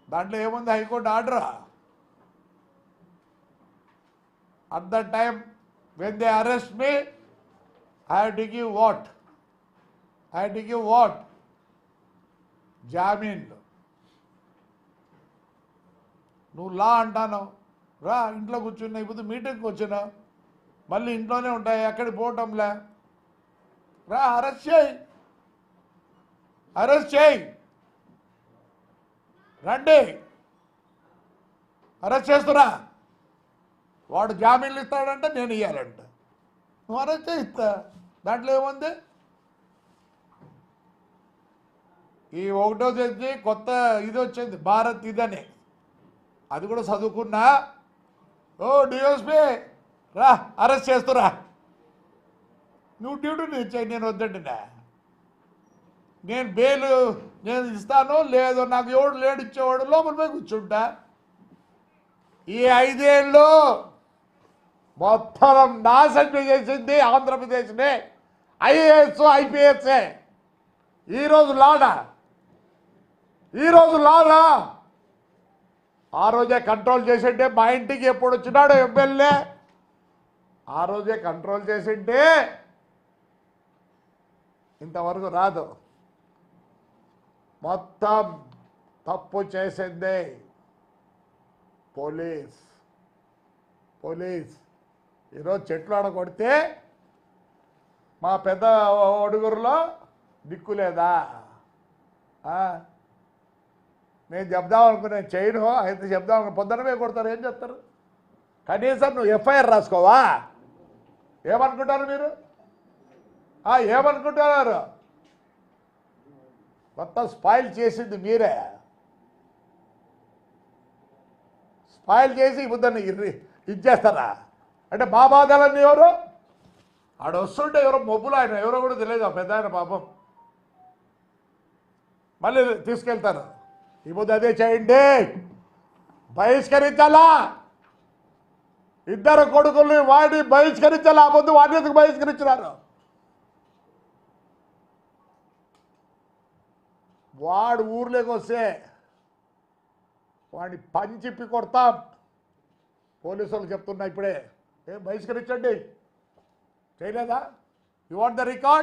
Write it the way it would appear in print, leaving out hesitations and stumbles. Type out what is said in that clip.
దాంట్లో ఏముంది? High court order. At the time when they arrest me, I have to give what? I have to give what? జామీన్లు. నువ్వు లా అంటాను, రా ఇంట్లో కూర్చున్నా, ఇప్పుడు మీటింగ్కి వచ్చినా మళ్ళీ ఇంట్లోనే ఉంటాయి, ఎక్కడికి పోవటంలే. రా, అరెస్ట్ చేయి, అరెస్ట్ చేయి, రండి, అరెస్ట్ చేస్తున్నా. వాడు జామీన్లు ఇస్తాడంటే నేను ఇవ్వాలంట. నువ్వు అరెస్ట్ చేయిస్తా, దాంట్లో ఏముంది? ఈ 1వ తేదీ కొత్త ఇది వచ్చింది, భారత్ ఇదని, అది కూడా చదువుకున్నా. ఓ డిఎస్పీ, రా అరెస్ట్ చేస్తురా. నువ్వు డ్యూటీ ఇచ్చాయి, నేను వద్దండినా. నేను బెయిల్ నేను ఇస్తాను, లేదు నాకు ఎవడు లేడు ఇచ్చేవాడు, లోపల పోయి కూర్చుంటా. ఈ 5 ఏళ్ళు మొత్తం నాశనం చేసింది ఆంధ్రప్రదేశ్ని ఐఏఎస్ ఐపీఎస్ఏ. ఈరోజు లానా ఆ రోజే కంట్రోల్ చేసింటే, మా ఇంటికి ఎప్పుడు వచ్చినాడో ఎమ్మెల్యే ఆ రోజే కంట్రోల్ చేసింటే ఇంతవరకు రాదు. మొత్తం తప్పు చేసింది పోలీస్. ఈరోజు చెట్లు ఆడగొడితే మా పెద్ద ఒడుగురులో దిక్కు లేదా? నేను చెప్దాం అనుకున్నాను, చేయను అయితే చెప్దాం అనుకున్నా, పొద్దునమే కొడతారు, ఏం చెప్తారు? కనీసం నువ్వు ఎఫ్ఐఆర్ రాసుకోవా? ఏమనుకుంటారు మీరు? ఏమనుకుంటున్నారు? మొత్తం స్పాయిల్ చేసింది మీరే. స్పాయిల్ చేసి బుద్ధని ఇచ్చేస్తారా? అంటే మా బాధలన్నీ ఎవరు? ఆడ వస్తుంటే ఎవరో మొబ్బులు, ఆయన ఎవరో కూడా తెలియదు, ఆ పెద్ద ఆయన పాపం. మళ్ళీ తీసుకెళ్తారు. ఈ బుద్ధ అదే చేయండి, బహిష్కరించాలా. 2 కొడుకుల్ని వాడిని బహిష్కరించాలా. ఆ పొద్దు వాడిని ఎందుకు బహిష్కరించినారు? వాడు ఊర్లోకి వస్తే వాడిని పంచిప్పి కొడతాం. పోలీసులు చెప్తున్నా ఇప్పుడే, ఏం బహిష్కరించండి, చేయలేదా? You want the record?